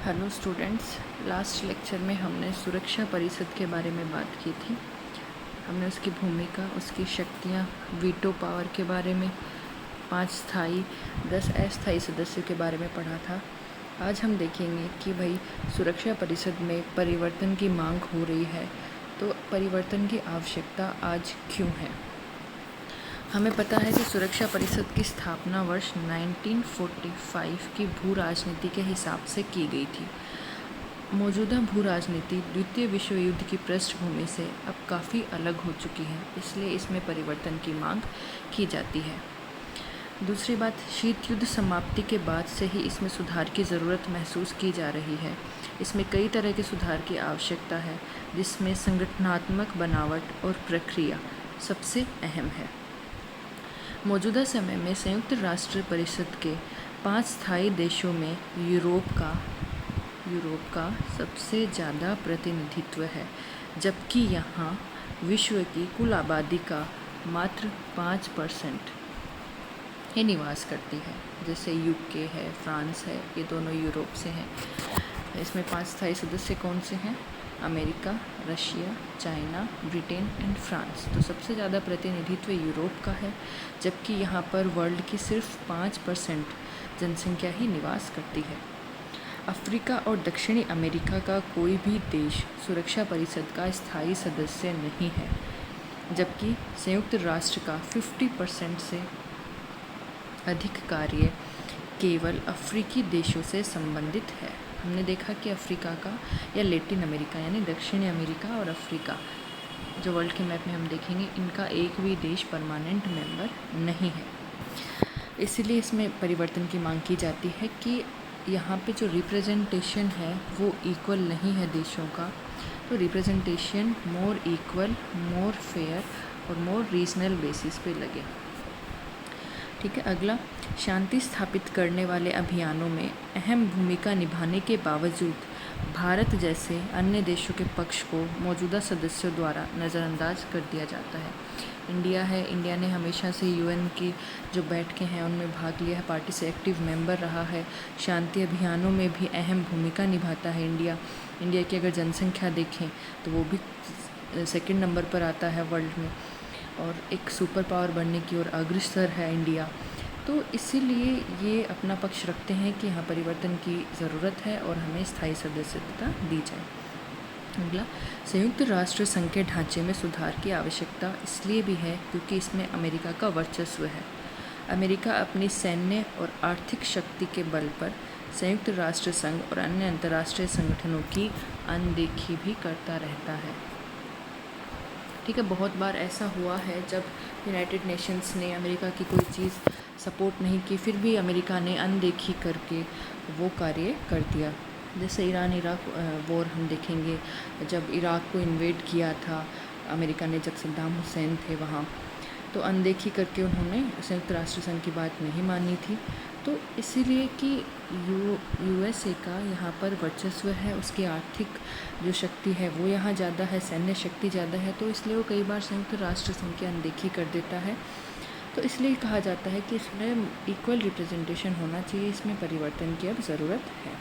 Hello students, last lecture में हमने सुरक्षा परिषद के बारे में बात की थी। हमने उसकी भूमिका, उसकी शक्तियाँ, वीटो पावर के बारे में, 5 स्थायी 10 अस्थायी सदस्यों के बारे में पढ़ा था। आज हम देखेंगे कि भाई सुरक्षा परिषद में परिवर्तन की मांग हो रही है, तो परिवर्तन की आवश्यकता आज क्यों है। हमें पता है कि सुरक्षा परिषद की स्थापना वर्ष 1945 की भू राजनीति के हिसाब से की गई थी। मौजूदा भू राजनीति द्वितीय विश्व युद्ध की पृष्ठभूमि से अब काफ़ी अलग हो चुकी है, इसलिए इसमें परिवर्तन की मांग की जाती है। दूसरी बात, शीत युद्ध समाप्ति के बाद से ही इसमें सुधार की ज़रूरत महसूस की जा रही है। इसमें कई तरह के सुधार की आवश्यकता है, जिसमें संगठनात्मक बनावट और प्रक्रिया सबसे अहम है। मौजूदा समय में संयुक्त राष्ट्र परिषद के 5 स्थायी देशों में यूरोप का सबसे ज़्यादा प्रतिनिधित्व है, जबकि यहाँ विश्व की कुल आबादी का मात्र 5% ही निवास करती है। जैसे यूके है, फ्रांस है, ये दोनों यूरोप से हैं। इसमें 5 स्थायी सदस्य कौन से हैं? America, Russia, China, Britain and France. तो सबसे ज़्यादा प्रतिनिधित्व यूरोप का है, जबकि यहाँ पर वर्ल्ड की सिर्फ 5% जनसंख्या ही निवास करती है। अफ्रीका और दक्षिणी अमेरिका का कोई भी देश सुरक्षा परिषद का स्थायी सदस्य नहीं है, जबकि संयुक्त राष्ट्र का 50% से अधिक कार्य केवल अफ्रीकी देशों से संबंधित है। हमने देखा कि अफ्रीका का या लैटिन अमेरिका यानी दक्षिणी अमेरिका और अफ्रीका, जो वर्ल्ड के मैप में हम देखेंगे, इनका एक भी देश परमानेंट मेंबर नहीं है। इसलिए इसमें परिवर्तन की मांग की जाती है कि यहाँ पे जो रिप्रेजेंटेशन है वो इक्वल नहीं है देशों का, तो रिप्रेजेंटेशन मोर इक्वल, मोर फेयर और मोर रीजनल बेसिस पे लगे। ठीक है। अगला, शांति स्थापित करने वाले अभियानों में अहम भूमिका निभाने के बावजूद भारत जैसे अन्य देशों के पक्ष को मौजूदा सदस्यों द्वारा नज़रअंदाज कर दिया जाता है। इंडिया ने हमेशा से यूएन की जो बैठकें हैं उनमें भाग लिया है, पार्टी से एक्टिव मेंबर रहा है, शांति अभियानों में भी अहम भूमिका निभाता है इंडिया की अगर जनसंख्या देखें तो वो भी सेकंड नंबर पर आता है वर्ल्ड में, और एक सुपर पावर बनने की ओर अग्रसर है इंडिया। तो इसीलिए ये अपना पक्ष रखते हैं कि यहाँ परिवर्तन की ज़रूरत है और हमें स्थायी सदस्यता दी जाए। अगला, संयुक्त राष्ट्र संघ के ढांचे में सुधार की आवश्यकता इसलिए भी है क्योंकि इसमें अमेरिका का वर्चस्व है। अमेरिका अपनी सैन्य और आर्थिक शक्ति के बल पर संयुक्त राष्ट्र संघ और अन्य अंतर्राष्ट्रीय संगठनों की अनदेखी भी करता रहता है। ठीक है, बहुत बार ऐसा हुआ है जब यूनाइटेड नेशंस ने अमेरिका की कोई चीज़ सपोर्ट नहीं की, फिर भी अमेरिका ने अनदेखी करके वो कार्य कर दिया। जैसे ईरान इराक वॉर हम देखेंगे, जब इराक को इन्वेड किया था अमेरिका ने, जब सद्दाम हुसैन थे वहाँ, तो अनदेखी करके उन्होंने संयुक्त राष्ट्र संघ की बात नहीं मानी थी। तो इसीलिए कि यूएसए का यहाँ पर वर्चस्व है, उसकी आर्थिक जो शक्ति है वो यहाँ ज़्यादा है, सैन्य शक्ति ज़्यादा है, तो इसलिए वो कई बार संयुक्त राष्ट्र संघ की अनदेखी कर देता है। तो इसलिए कहा जाता है कि इसमें इक्वल रिप्रेजेंटेशन होना चाहिए, इसमें परिवर्तन की अब ज़रूरत है।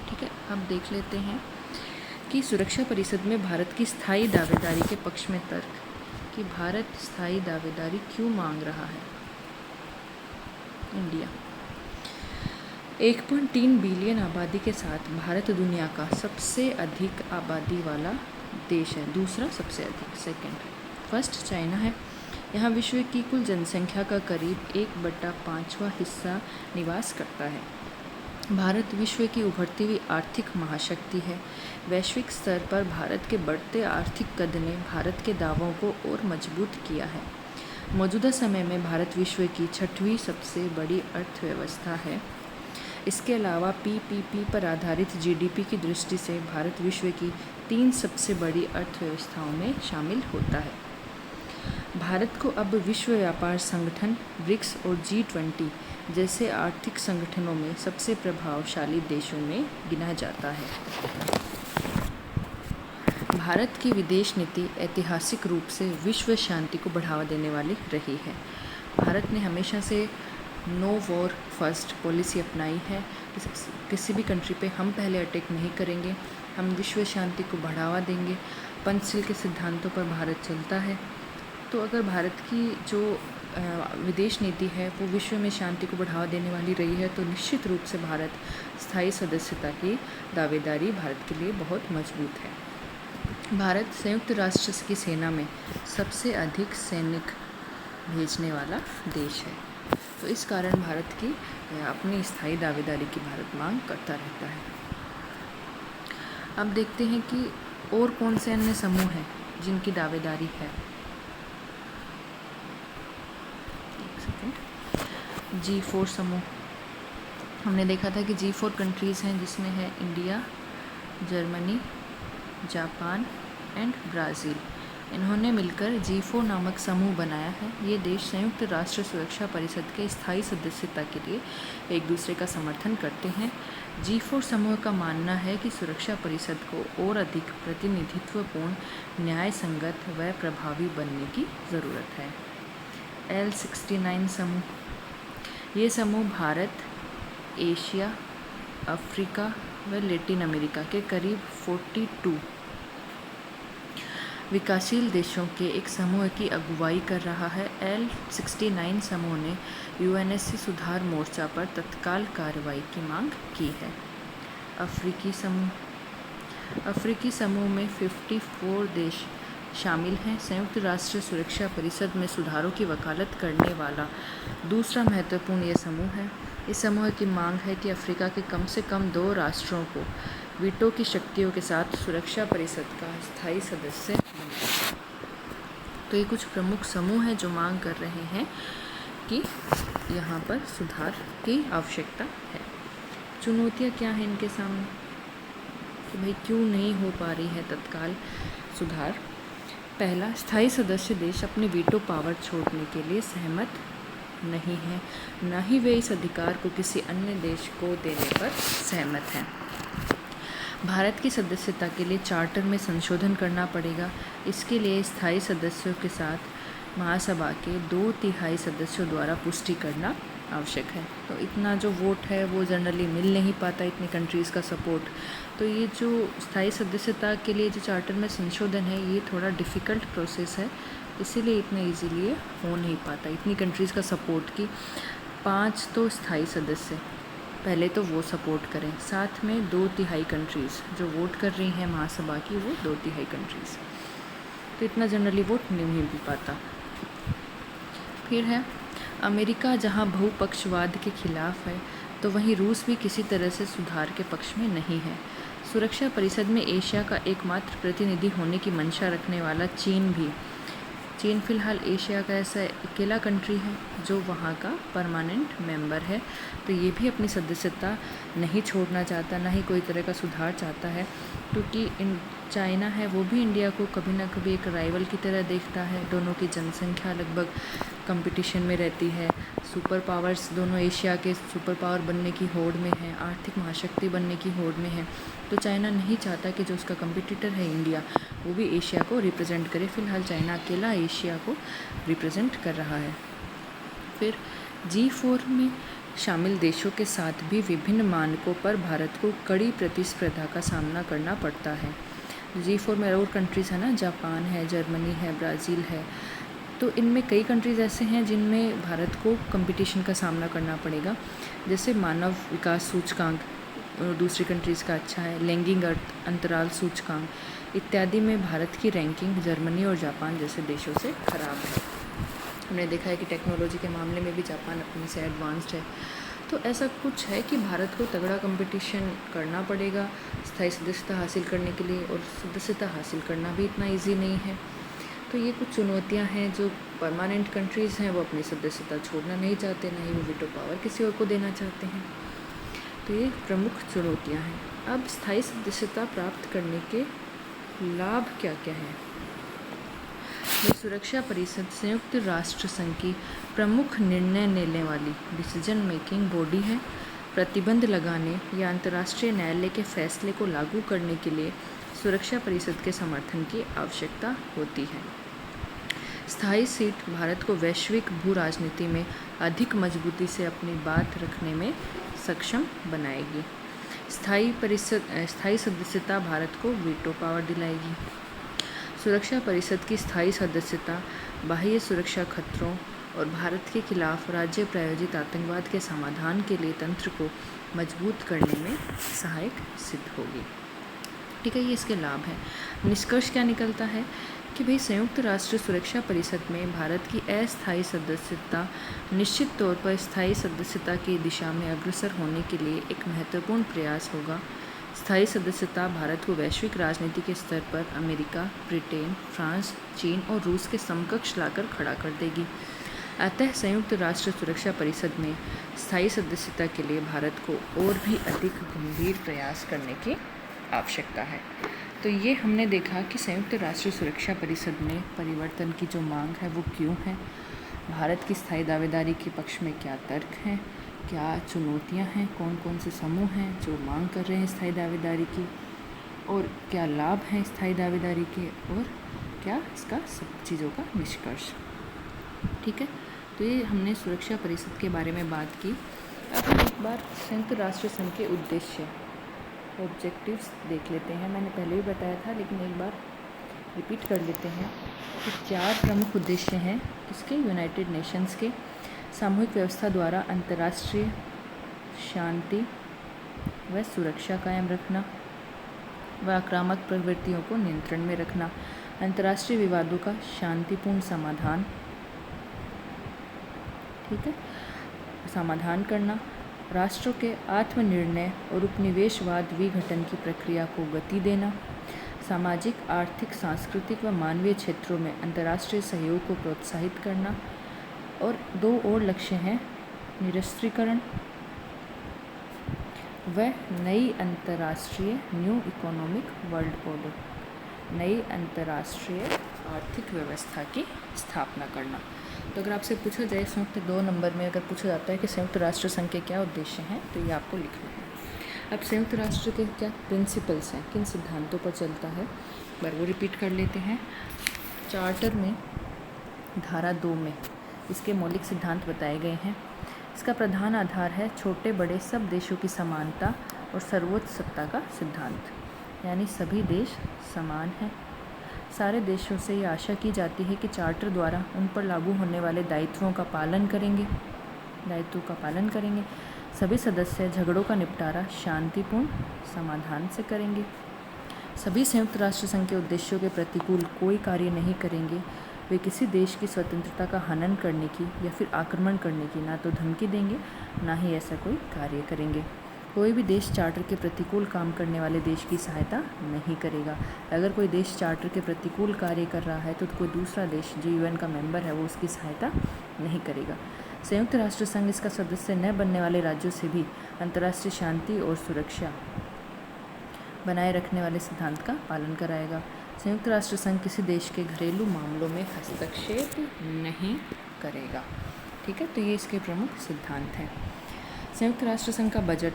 ठीक है, अब देख लेते हैं कि सुरक्षा परिषद में भारत की स्थायी दावेदारी के पक्ष में तर्क, कि भारत स्थायी दावेदारी क्यों मांग रहा है। इंडिया 1.3 बिलियन आबादी के साथ भारत दुनिया का सबसे अधिक आबादी वाला देश है, दूसरा सबसे अधिक, सेकंड। फर्स्ट चाइना है। यहाँ विश्व की कुल जनसंख्या का करीब 1/5वां हिस्सा निवास करता है। भारत विश्व की उभरती हुई आर्थिक महाशक्ति है। वैश्विक स्तर पर भारत के बढ़ते आर्थिक कद ने भारत के दावों को और मजबूत किया है। मौजूदा समय में भारत विश्व की 6वीं सबसे बड़ी अर्थव्यवस्था है। इसके अलावा पीपीपी पर आधारित जीडीपी की दृष्टि से भारत विश्व की 3 सबसे बड़ी अर्थव्यवस्थाओं में शामिल होता है। भारत को अब विश्व व्यापार संगठन, ब्रिक्स और G20 जैसे आर्थिक संगठनों में सबसे प्रभावशाली देशों में गिना जाता है। भारत की विदेश नीति ऐतिहासिक रूप से विश्व शांति को बढ़ावा देने वाली रही है। भारत ने हमेशा से नो वॉर फर्स्ट पॉलिसी अपनाई है। किसी भी कंट्री पे हम पहले अटैक नहीं करेंगे, हम विश्व शांति को बढ़ावा देंगे। पंचशील के सिद्धांतों पर भारत चलता है। तो अगर भारत की जो विदेश नीति है वो विश्व में शांति को बढ़ावा देने वाली रही है, तो निश्चित रूप से भारत स्थायी सदस्यता की दावेदारी भारत के लिए बहुत मजबूत है। भारत संयुक्त राष्ट्र की सेना में सबसे अधिक सैनिक भेजने वाला देश है। तो इस कारण भारत की अपनी स्थायी दावेदारी की भारत मांग करता रहता है। अब देखते हैं कि और कौन से अन्य समूह हैं जिनकी दावेदारी है। G4 समूह हमने देखा था कि G4 कंट्रीज़ हैं, जिसमें है India, Germany, Japan and Brazil. इन्होंने मिलकर G4 नामक समूह बनाया है। ये देश संयुक्त राष्ट्र सुरक्षा परिषद के स्थायी सदस्यता के लिए एक दूसरे का समर्थन करते हैं। G4 समूह का मानना है कि सुरक्षा परिषद को और अधिक प्रतिनिधित्वपूर्ण, न्याय संगत व प्रभावी बनने की ज़रूरत है। L69 समूह, ये समूह भारत, एशिया, अफ्रीका व लैटिन अमेरिका के करीब 42 विकासशील देशों के एक समूह की अगुवाई कर रहा है। L69 समूह ने UNSC सुधार मोर्चा पर तत्काल कार्रवाई की मांग की है। अफ्रीकी समूह, अफ्रीकी समूह में 54 देश शामिल हैं। संयुक्त राष्ट्र सुरक्षा परिषद में सुधारों की वकालत करने वाला दूसरा महत्वपूर्ण ये समूह है। इस समूह की मांग है कि अफ्रीका के कम से कम 2 राष्ट्रों को वीटो की शक्तियों के साथ सुरक्षा परिषद का स्थायी सदस्य बनाए। तो ये कुछ प्रमुख समूह हैं जो मांग कर रहे हैं कि यहाँ पर सुधार की आवश्यकता है। चुनौतियाँ क्या हैं इनके सामने कि भाई क्यों नहीं हो पा रही है तत्काल सुधार। पहला, स्थायी सदस्य देश अपने वीटो पावर छोड़ने के लिए सहमत नहीं है, न ही वे इस अधिकार को किसी अन्य देश को देने पर सहमत हैं। भारत की सदस्यता के लिए चार्टर में संशोधन करना पड़ेगा। इसके लिए स्थायी सदस्यों के साथ महासभा के 2/3 सदस्यों द्वारा पुष्टि करना आवश्यक है। तो इतना जो वोट है वो जनरली मिल नहीं पाता, इतनी कंट्रीज़ का सपोर्ट। तो ये जो स्थायी सदस्यता के लिए जो चार्टर में संशोधन है, ये थोड़ा डिफ़िकल्ट प्रोसेस है, इसीलिए इतना इजीली हो नहीं पाता। इतनी कंट्रीज़ का सपोर्ट की 5 तो स्थायी सदस्य पहले तो वो सपोर्ट करें, साथ में 2/3 कंट्रीज़ जो वोट कर रही हैं महासभा की, वो 2/3 कंट्रीज़, तो इतना जनरली वोट नहीं मिल पाता। फिर है अमेरिका, जहां बहुपक्षवाद के खिलाफ है, तो वहीं रूस भी किसी तरह से सुधार के पक्ष में नहीं है। सुरक्षा परिषद में एशिया का एकमात्र प्रतिनिधि होने की मंशा रखने वाला चीन फ़िलहाल एशिया का ऐसा अकेला कंट्री है जो वहाँ का परमानेंट मेंबर है। तो ये भी अपनी सदस्यता नहीं छोड़ना चाहता, ना ही कोई तरह का सुधार चाहता है, क्योंकि चाइना है वो भी इंडिया को कभी ना कभी एक राइवल की तरह देखता है। दोनों की जनसंख्या लगभग कंपटीशन में रहती है। सुपर पावर्स दोनों एशिया के सुपर पावर बनने की होड़ में है, आर्थिक महाशक्ति बनने की होड़ में है। तो चाइना नहीं चाहता कि जो उसका कंपटीटर है इंडिया, वो भी एशिया को रिप्रेजेंट करे। फ़िलहाल चाइना अकेला एशिया को रिप्रेजेंट कर रहा है। फिर G4 में शामिल देशों के साथ भी विभिन्न मानकों पर भारत को कड़ी प्रतिस्पर्धा का सामना करना पड़ता है। G4 में और कंट्रीज़ है ना, जापान है, जर्मनी है, ब्राज़ील है, तो इनमें कई कंट्रीज़ ऐसे हैं जिनमें भारत को कंपटीशन का सामना करना पड़ेगा। जैसे मानव विकास सूचकांक दूसरी कंट्रीज़ का अच्छा है, लैंगिक अंतराल सूचकांक इत्यादि में भारत की रैंकिंग जर्मनी और जापान जैसे देशों से ख़राब है। हमने देखा है कि टेक्नोलॉजी के मामले में भी जापान अपने से एडवांस्ड है। तो ऐसा कुछ है कि भारत को तगड़ा कंपटीशन करना पड़ेगा स्थायी सदस्यता हासिल करने के लिए, और सदस्यता हासिल करना भी इतना ईजी नहीं है। तो ये कुछ चुनौतियां हैं। जो परमानेंट कंट्रीज़ हैं वो अपनी सदस्यता छोड़ना नहीं चाहते, ना ही वो वीटो पावर किसी और को देना चाहते हैं। तो ये प्रमुख चुनौतियां हैं। अब स्थायी सदस्यता प्राप्त करने के लाभ क्या क्या हैं। सुरक्षा परिषद संयुक्त राष्ट्र संघ की प्रमुख निर्णय लेने वाली डिसीजन मेकिंग बॉडी है। प्रतिबंध लगाने या अंतर्राष्ट्रीय न्यायालय के फैसले को लागू करने के लिए सुरक्षा परिषद के समर्थन की आवश्यकता होती है। स्थायी सीट भारत को वैश्विक भू राजनीति में अधिक मजबूती से अपनी बात रखने में सक्षम बनाएगी। स्थायी सदस्यता भारत को वीटो पावर दिलाएगी। सुरक्षा परिषद की स्थायी सदस्यता बाह्य सुरक्षा खतरों और भारत के खिलाफ राज्य प्रायोजित आतंकवाद के समाधान के लिए तंत्र को मजबूत करने में सहायक सिद्ध होगी। ठीक है, ये इसके लाभ हैं। निष्कर्ष क्या निकलता है कि भाई संयुक्त राष्ट्र सुरक्षा परिषद में भारत की अस्थायी सदस्यता निश्चित तौर पर स्थायी सदस्यता की दिशा में अग्रसर होने के लिए एक महत्वपूर्ण प्रयास होगा। स्थायी सदस्यता भारत को वैश्विक राजनीति के स्तर पर अमेरिका, ब्रिटेन, फ्रांस, चीन और रूस के समकक्ष लाकर खड़ा कर देगी। अतः संयुक्त राष्ट्र सुरक्षा परिषद में स्थायी सदस्यता के लिए भारत को और भी अधिक गंभीर प्रयास करने की आवश्यकता है। तो ये हमने देखा कि संयुक्त राष्ट्र सुरक्षा परिषद में परिवर्तन की जो मांग है वो क्यों है, भारत की स्थायी दावेदारी के पक्ष में क्या तर्क हैं, क्या चुनौतियां हैं, कौन कौन से समूह हैं जो मांग कर रहे हैं स्थायी दावेदारी की, और क्या लाभ हैं स्थायी दावेदारी के, और क्या इसका सब चीज़ों का निष्कर्ष। ठीक है, तो ये हमने सुरक्षा परिषद के बारे में बात की। अब हम एक बार संयुक्त राष्ट्र संघ के उद्देश्य ऑब्जेक्टिव्स देख लेते हैं। मैंने पहले भी बताया था लेकिन एक बार रिपीट कर लेते हैं कि 4 प्रमुख उद्देश्य हैं इसके। यूनाइटेड नेशंस के सामूहिक व्यवस्था द्वारा अंतर्राष्ट्रीय शांति व सुरक्षा कायम रखना व आक्रामक प्रवृत्तियों को नियंत्रण में रखना, अंतर्राष्ट्रीय विवादों का शांतिपूर्ण समाधान, ठीक है, समाधान करना, राष्ट्रों के आत्मनिर्णय और उपनिवेशवाद विघटन की प्रक्रिया को गति देना, सामाजिक, आर्थिक, सांस्कृतिक व मानवीय क्षेत्रों में अंतर्राष्ट्रीय सहयोग को प्रोत्साहित करना, और 2 और लक्ष्य हैं निरस्त्रीकरण व नई अंतर्राष्ट्रीय न्यू इकोनॉमिक वर्ल्ड ऑर्डर, नई अंतर्राष्ट्रीय आर्थिक व्यवस्था की स्थापना करना। तो अगर आपसे पूछा जाए संयुक्त 2 नंबर में अगर पूछा जाता है कि संयुक्त राष्ट्र संघ के क्या उद्देश्य हैं, तो ये आपको लिखना है। अब संयुक्त राष्ट्र के क्या प्रिंसिपल्स हैं, किन सिद्धांतों पर चलता है, बार वो रिपीट कर लेते हैं। चार्टर में धारा 2 में इसके मौलिक सिद्धांत बताए गए हैं। इसका प्रधान आधार है छोटे बड़े सब देशों की समानता और सर्वोच्च सत्ता का सिद्धांत, यानी सभी देश समान हैं। सारे देशों से ये आशा की जाती है कि चार्टर द्वारा उन पर लागू होने वाले दायित्वों का पालन करेंगे। सभी सदस्य झगड़ों का निपटारा शांतिपूर्ण समाधान से करेंगे। सभी संयुक्त राष्ट्र संघ के उद्देश्यों के प्रतिकूल कोई कार्य नहीं करेंगे। वे किसी देश की स्वतंत्रता का हनन करने की या फिर आक्रमण करने की ना तो धमकी देंगे, ना ही ऐसा कोई कार्य करेंगे। कोई भी देश चार्टर के प्रतिकूल काम करने वाले देश की सहायता नहीं करेगा। अगर कोई देश चार्टर के प्रतिकूल कार्य कर रहा है तो कोई दूसरा देश जो यूएन का मेंबर है वो उसकी सहायता नहीं करेगा। संयुक्त राष्ट्र संघ इसका सदस्य न बनने वाले राज्यों से भी अंतर्राष्ट्रीय शांति और सुरक्षा बनाए रखने वाले सिद्धांत का पालन कराएगा। संयुक्त राष्ट्र संघ किसी देश के घरेलू मामलों में हस्तक्षेप नहीं करेगा। ठीक है, तो ये इसके प्रमुख सिद्धांत हैं। संयुक्त राष्ट्र संघ का बजट।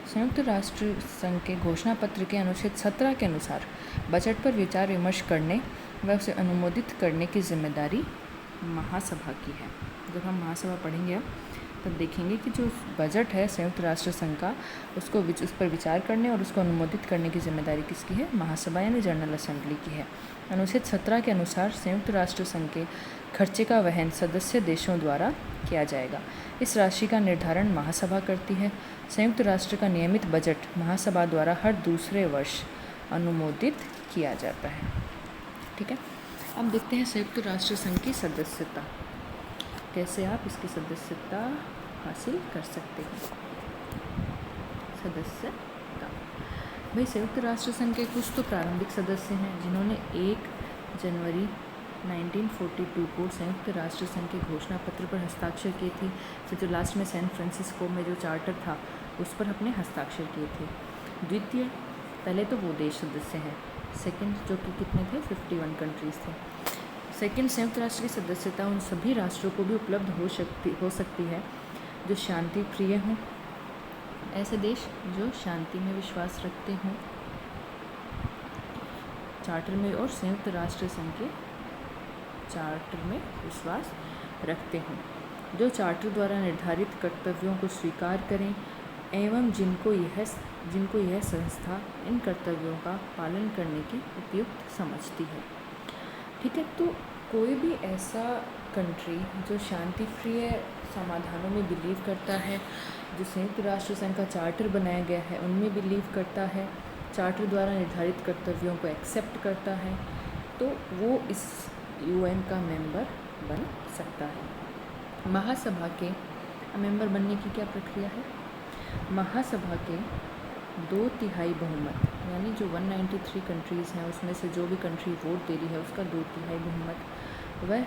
संयुक्त राष्ट्र संघ के घोषणा पत्र के अनुच्छेद 17 के अनुसार बजट पर विचार विमर्श करने व उसे अनुमोदित करने की जिम्मेदारी महासभा की है। जब हम महासभा पढ़ेंगे तब देखेंगे कि जो बजट है संयुक्त राष्ट्र संघ का उस पर विचार करने और उसको अनुमोदित करने की जिम्मेदारी किसकी है? महासभा यानी जनरल असेंबली की है। अनुच्छेद 17 के अनुसार संयुक्त राष्ट्र संघ के खर्चे का वहन सदस्य देशों द्वारा किया जाएगा। इस राशि का निर्धारण महासभा करती है। संयुक्त राष्ट्र का नियमित बजट महासभा द्वारा हर दूसरे वर्ष अनुमोदित किया जाता है। ठीक है, अब देखते हैं संयुक्त राष्ट्र संघ की सदस्यता, कैसे आप इसकी सदस्यता हासिल कर सकते हैं। सदस्यता भाई संयुक्त राष्ट्र संघ के कुछ तो प्रारंभिक सदस्य हैं जिन्होंने 1 जनवरी 1942 को संयुक्त राष्ट्र संघ के घोषणा पत्र पर हस्ताक्षर किए थे। फिर जो लास्ट में सैन फ्रांसिस्को में जो चार्टर था उस पर अपने हस्ताक्षर किए थे। द्वितीय, पहले तो वो देश सदस्य हैं। सेकंड जो कि कितने थे? 51 कंट्रीज़ थे। सेकंड, संयुक्त राष्ट्र की सदस्यता उन सभी राष्ट्रों को भी उपलब्ध हो सकती है जो शांति प्रिय हों, ऐसे देश जो शांति में विश्वास रखते हों। चार्टर में और संयुक्त राष्ट्र संघ के चार्टर में विश्वास रखते हों, जो चार्टर द्वारा निर्धारित कर्तव्यों को स्वीकार करें एवं जिनको यह संस्था इन कर्तव्यों का पालन करने की उपयुक्त समझती है। ठीक है, तो कोई भी ऐसा कंट्री जो शांति प्रिय समाधानों में बिलीव करता है, जो संयुक्त राष्ट्र संघ का चार्टर बनाया गया है उनमें बिलीव करता है, चार्टर द्वारा निर्धारित कर्तव्यों को एक्सेप्ट करता है, तो वो इस यूएन का मेंबर बन सकता है। महासभा के मेंबर बनने की क्या प्रक्रिया है? महासभा के 2/3 बहुमत, यानी जो 193 कंट्रीज़ हैं उसमें से जो भी कंट्री वोट दे रही है उसका 2/3 बहुमत, वह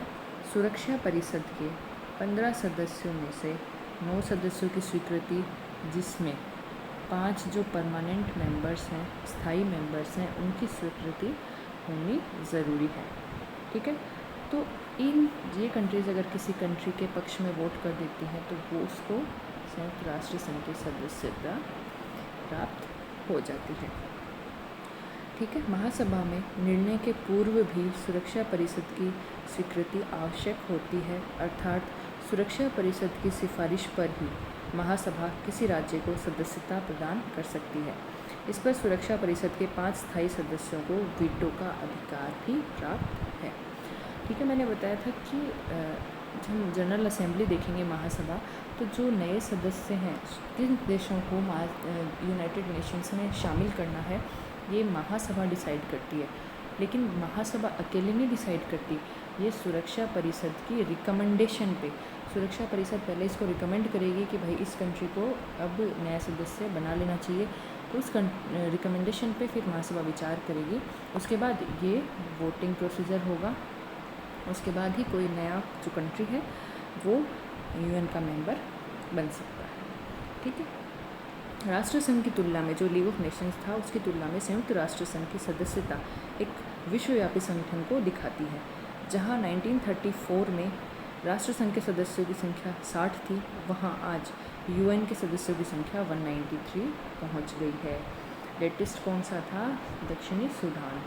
सुरक्षा परिषद के 15 सदस्यों में से 9 सदस्यों की स्वीकृति, जिसमें 5 जो परमानेंट मेंबर्स हैं, स्थायी मेंबर्स हैं, उनकी स्वीकृति होनी ज़रूरी है। ठीक है, तो ये कंट्रीज़ अगर किसी कंट्री के पक्ष में वोट कर देती हैं तो वो उसको संयुक्त राष्ट्र संघ की सदस्यता प्राप्त हो जाती है। ठीक है, महासभा में निर्णय के पूर्व भी सुरक्षा परिषद की स्वीकृति आवश्यक होती है, अर्थात सुरक्षा परिषद की सिफारिश पर ही महासभा किसी राज्य को सदस्यता प्रदान कर सकती है। इस पर सुरक्षा परिषद के 5 स्थायी सदस्यों को वीटो का अधिकार भी प्राप्त है। ठीक है, मैंने बताया था कि जब हम जनरल असेंबली देखेंगे महासभा, तो जो नए सदस्य हैं, किन देशों को यूनाइटेड नेशंस में शामिल करना है, ये महासभा डिसाइड करती है। लेकिन महासभा अकेले नहीं डिसाइड करती, ये सुरक्षा परिषद की रिकमेंडेशन पे, सुरक्षा परिषद पहले इसको रिकमेंड करेगी कि भाई इस कंट्री को अब नया सदस्य बना लेना चाहिए, तो उस रिकमेंडेशन पे फिर महासभा विचार करेगी। उसके बाद ये वोटिंग प्रोसीजर होगा, उसके बाद ही कोई नया जो कंट्री है वो यूएन का मेंबर बन सकता है। ठीक है, राष्ट्र संघ की तुलना में जो लीग ऑफ नेशंस था उसकी तुलना में संयुक्त राष्ट्र संघ की सदस्यता एक विश्वव्यापी संगठन को दिखाती है। जहां 1934 में राष्ट्र संघ के सदस्यों की संख्या 60 थी, वहां आज यूएन के सदस्यों की संख्या 193 पहुंच गई है। लेटेस्ट कौन सा था? दक्षिणी सूडान।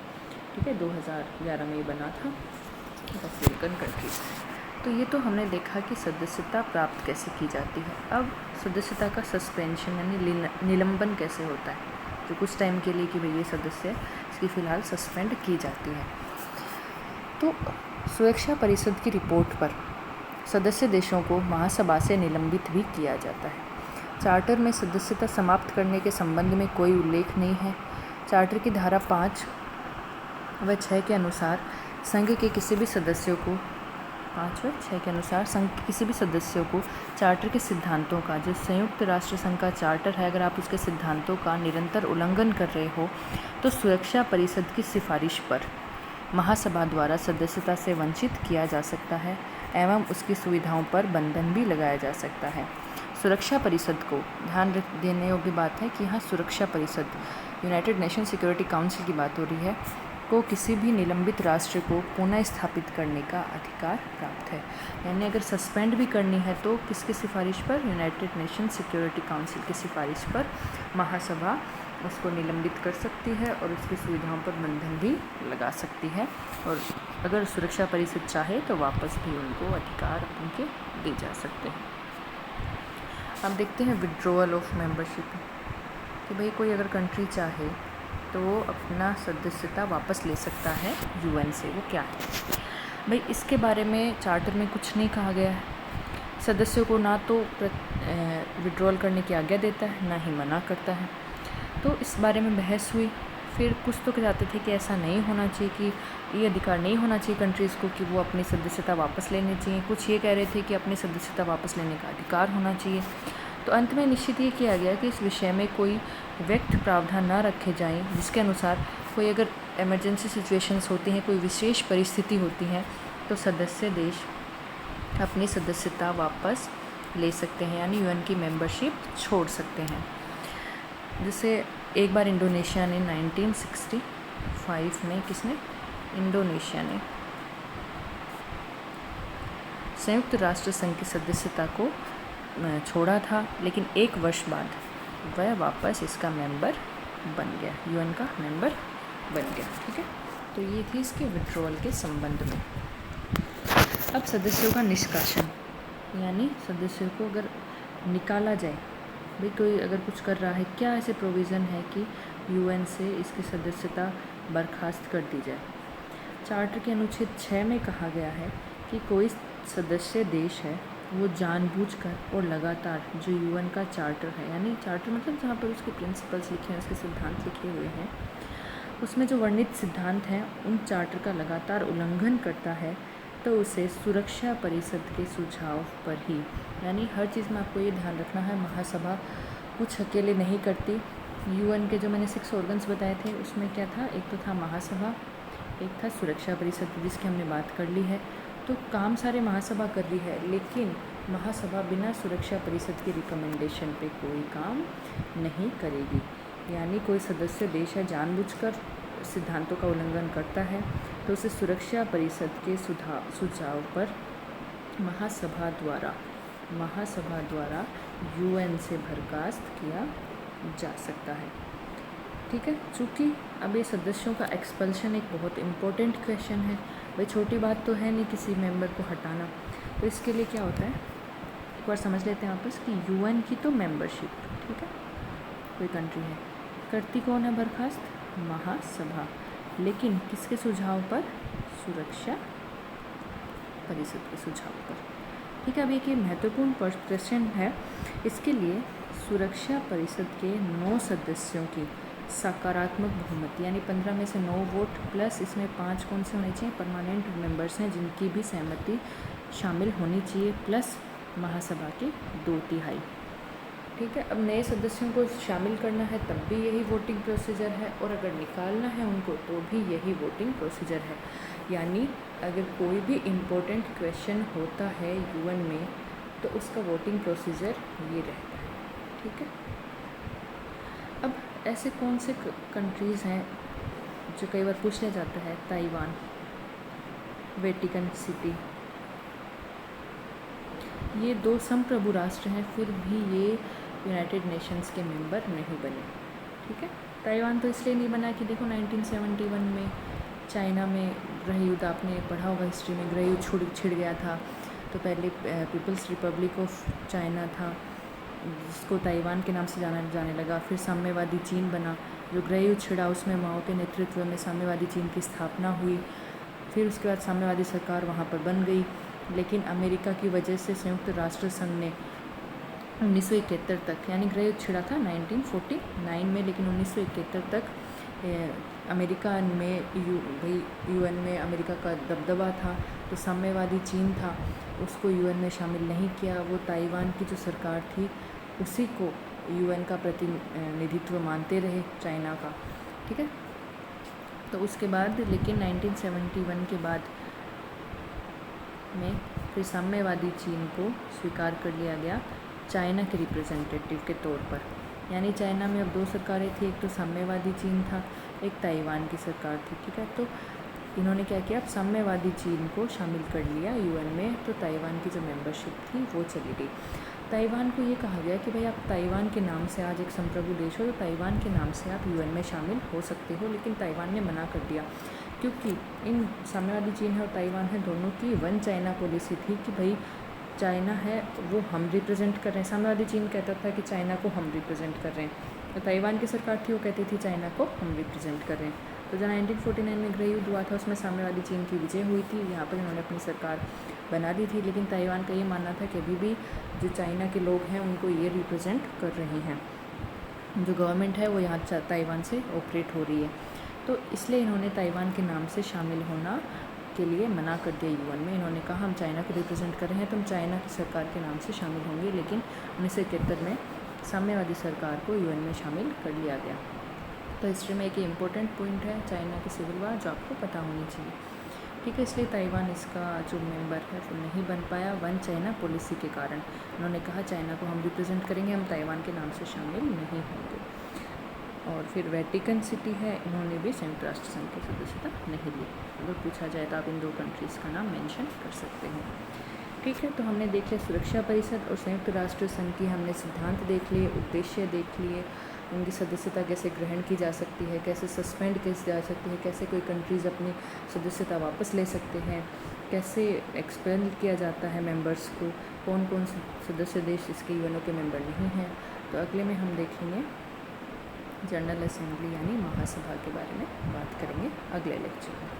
ठीक है, 2011 में ये बना था, अफ्रीकन कंट्रीज। तो ये तो हमने देखा कि सदस्यता प्राप्त कैसे की जाती है। अब सदस्यता का सस्पेंशन यानी निलंबन कैसे होता है, तो कुछ टाइम के लिए कि भाई ये सदस्य इसकी फ़िलहाल सस्पेंड की जाती है। तो सुरक्षा परिषद की रिपोर्ट पर सदस्य देशों को महासभा से निलंबित भी किया जाता है। चार्टर में सदस्यता समाप्त करने के संबंध में कोई उल्लेख नहीं है। चार्टर की धारा 5 व 6 के अनुसार संघ के किसी भी सदस्यों को 5 व 6 के अनुसार संघ के किसी भी सदस्यों को चार्टर के सिद्धांतों का, जो संयुक्त राष्ट्र संघ का चार्टर है, अगर आप उसके सिद्धांतों का निरंतर उल्लंघन कर रहे हो तो सुरक्षा परिषद की सिफारिश पर महासभा द्वारा सदस्यता से वंचित किया जा सकता है एवं उसकी सुविधाओं पर बंधन भी लगाया जा सकता है। सुरक्षा परिषद को ध्यान देने योग्य बात है कि यहाँ सुरक्षा परिषद, यूनाइटेड नेशन सिक्योरिटी काउंसिल की बात हो रही है, को किसी भी निलंबित राष्ट्र को पुनः स्थापित करने का अधिकार प्राप्त है। यानी अगर सस्पेंड भी करनी है तो किसकी सिफारिश पर? यूनाइटेड नेशन सिक्योरिटी काउंसिल की सिफारिश पर महासभा उसको निलंबित कर सकती है और उसकी सुविधाओं पर बंधन भी लगा सकती है, और अगर सुरक्षा परिषद चाहे तो वापस भी उनको अधिकार उनके दे जा सकते हैं। अब देखते हैं विड्रॉअल ऑफ मेंबरशिप, कि भाई कोई अगर कंट्री चाहे तो वो अपना सदस्यता वापस ले सकता है यूएन से। वो क्या है भाई, इसके बारे में चार्टर में कुछ नहीं कहा गया है। सदस्यों को ना तो विड्रॉल करने की आज्ञा देता है, ना ही मना करता है। तो इस बारे में बहस हुई। फिर कुछ तो कहते थे कि ऐसा नहीं होना चाहिए, कि ये अधिकार नहीं होना चाहिए कंट्रीज़ को कि वो अपनी सदस्यता वापस लेनी चाहिए। कुछ ये कह रहे थे कि अपनी सदस्यता वापस लेने का अधिकार होना चाहिए। तो अंत में निश्चित ये किया गया कि इस विषय में कोई व्यक्त प्रावधान न रखे जाएं, जिसके अनुसार कोई अगर इमरजेंसी सिचुएशंस होती हैं, कोई विशेष परिस्थिति होती है, तो सदस्य देश अपनी सदस्यता वापस ले सकते हैं, यानी यूएन की मेंबरशिप छोड़ सकते हैं। जैसे एक बार इंडोनेशिया ने 1965 में, किसने? इंडोनेशिया ने संयुक्त राष्ट्र संघ की सदस्यता को छोड़ा था, लेकिन 1 वर्ष बाद वह वापस इसका मेंबर बन गया, यूएन का मेंबर बन गया। ठीक है, तो ये थी इसके विड्रॉअल के संबंध में। अब सदस्यों का निष्कासन, यानी सदस्यों को अगर निकाला जाए, भाई कोई अगर कुछ कर रहा है, क्या ऐसे प्रोविज़न है कि यूएन से इसकी सदस्यता बर्खास्त कर दी जाए। चार्टर के अनुच्छेद 6 में कहा गया है कि कोई सदस्य देश है वो जानबूझकर और लगातार जो यूएन का चार्टर है, यानी चार्टर मतलब जहाँ पर उसके प्रिंसिपल्स लिखे हैं, उसके सिद्धांत लिखे हुए हैं, उसमें जो वर्णित सिद्धांत हैं उन चार्टर का लगातार उल्लंघन करता है तो उसे सुरक्षा परिषद के सुझाव पर ही, यानी हर चीज़ में आपको ये ध्यान रखना है, महासभा कुछ अकेले नहीं करती। यूएन के जो मैंने 6 ऑर्गन्स बताए थे उसमें क्या था, एक तो था महासभा, एक था सुरक्षा परिषद जिसकी हमने बात कर ली है। तो काम सारे महासभा कर रही है, लेकिन महासभा बिना सुरक्षा परिषद की रिकमेंडेशन पे कोई काम नहीं करेगी। यानी कोई सदस्य देश है जानबूझकर सिद्धांतों का उल्लंघन करता है तो उसे सुरक्षा परिषद के सुझाव पर महासभा द्वारा यूएन से बर्खास्त किया जा सकता है। ठीक है, चूँकि अब ये सदस्यों का एक्सपल्शन एक बहुत इम्पोर्टेंट क्वेश्चन है, भाई छोटी बात तो है नहीं किसी मेंबर को हटाना। तो इसके लिए क्या होता है, एक बार समझ लेते हैं वापस कि यूएन की तो मेंबरशिप, ठीक है, कोई कंट्री है, करती कौन है बर्खास्त, महासभा, लेकिन किसके सुझाव पर, सुरक्षा परिषद के सुझाव पर। ठीक है, अब एक ये महत्वपूर्ण क्वेश्चन है, इसके लिए सुरक्षा परिषद के 9 सदस्यों की सकारात्मक बहुमत, यानी 15 में से 9 वोट प्लस इसमें 5 कौन से होने चाहिए, परमानेंट मेंबर्स हैं जिनकी भी सहमति शामिल होनी चाहिए, प्लस महासभा के 2/3। ठीक है, अब नए सदस्यों को शामिल करना है तब भी यही वोटिंग प्रोसीजर है, और अगर निकालना है उनको तो भी यही वोटिंग प्रोसीजर है। यानी अगर कोई भी इम्पोर्टेंट क्वेश्चन होता है यूएन में तो उसका वोटिंग प्रोसीजर ये रहता है। ठीक है, अब ऐसे कौन से कंट्रीज़ हैं जो कई बार पूछ लिया जाता है, ताइवान, वेटिकन सिटी, ये 2 संप्रभु राष्ट्र हैं, फिर भी ये यूनाइटेड नेशंस के मेंबर नहीं बने। ठीक है, ताइवान तो इसलिए नहीं बना कि देखो 1971 में चाइना में गृह युद्ध, आपने पढ़ा होगा हिस्ट्री में, गृह युद्ध छिड़ गया था, तो पहले पीपल्स रिपब्लिक ऑफ चाइना था जिसको ताइवान के नाम से जाने लगा, फिर साम्यवादी चीन बना, जो गृह युद्ध छिड़ा उसमें माओ के नेतृत्व में साम्यवादी चीन की स्थापना हुई, फिर उसके बाद साम्यवादी सरकार वहाँ पर बन गई, लेकिन अमेरिका की वजह से संयुक्त राष्ट्र संघ ने 1971 तक, यानी गृह युद्ध छिड़ा था 1949 में, लेकिन 1971 तक अमेरिका में यूएन में अमेरिका का दबदबा था, तो साम्यवादी चीन था उसको यूएन में शामिल नहीं किया। वो ताइवान की जो सरकार थी उसी को यूएन का प्रतिनिधित्व मानते रहे चाइना का। ठीक है, तो उसके बाद लेकिन 1971 के बाद में फिर साम्यवादी चीन को स्वीकार कर लिया गया चाइना के रिप्रेजेंटेटिव के तौर पर। यानी चाइना में अब 2 सरकारें थी, एक तो साम्यवादी चीन था, एक ताइवान की सरकार थी। ठीक है, तो इन्होंने क्या किया, अब साम्यवादी चीन को शामिल कर लिया यूएन में, तो ताइवान की जो मेंबरशिप थी वो चली गई। ताइवान को ये कहा गया कि भाई आप ताइवान के नाम से आज एक संप्रभु देश हो, तो ताइवान के नाम से आप यूएन में शामिल हो सकते हो, लेकिन ताइवान ने मना कर दिया, क्योंकि इन साम्यवादी चीन है और ताइवान है, दोनों की वन चाइना पॉलिसी थी कि भाई चाइना है वो हम रिप्रेजेंट कर रहे हैं। साम्यवादी चीन कहता था कि चाइना को हम रिप्रेजेंट कर रहे हैं, तो ताइवान की सरकार थी वो कहती थी चाइना को हम रिप्रेजेंट कर रहे हैं। तो जब 1949 में गृह युद्ध हुआ था उसमें साम्यवादी चीन की विजय हुई थी, यहाँ पर इन्होंने अपनी सरकार बना दी थी, लेकिन ताइवान का ये मानना था कि अभी भी जो चाइना के लोग हैं उनको ये रिप्रेजेंट कर रहे हैं, जो गवर्नमेंट है वो यहाँ ताइवान से ऑपरेट हो रही है। तो इसलिए इन्होंने ताइवान के नाम से शामिल होना के लिए मना कर दिया यूएन में। इन्होंने कहा हम चाइना को रिप्रेजेंट कर रहे हैं, तो हम चाइना की सरकार के नाम से शामिल होंगे, लेकिन 1971 में साम्यवादी सरकार को यूएन में शामिल कर लिया गया। तो हिस्ट्री में एक इम्पोर्टेंट पॉइंट है चाइना की सिविल वार जो आपको पता होनी चाहिए। ठीक है, इसलिए ताइवान इसका जो मेंबर है वो नहीं बन पाया वन चाइना पॉलिसी के कारण। उन्होंने कहा चाइना को हम रिप्रेजेंट करेंगे, हम ताइवान के नाम से शामिल नहीं होंगे। और फिर वेटिकन सिटी है, इन्होंने भी संयुक्त राष्ट्र संघ की सदस्यता नहीं ली। अगर पूछा जाए तो आप इन 2 कंट्रीज़ का नाम मेंशन कर सकते हैं। ठीक है, तो हमने देख लिया सुरक्षा परिषद और संयुक्त राष्ट्र संघ की, हमने सिद्धांत देख लिए, उद्देश्य देख लिए, उनकी सदस्यता कैसे ग्रहण की जा सकती है, कैसे सस्पेंड की जा सकती है, कैसे कोई कंट्रीज़ अपनी सदस्यता वापस ले सकते हैं, कैसे एक्सपेल किया जाता है मेंबर्स को, कौन कौन से सदस्य देश इसके यूएनओ के मेंबर नहीं हैं। तो अगले में हम देखेंगे जनरल असेंबली यानी महासभा के बारे में बात करेंगे अगले लेक्चर में।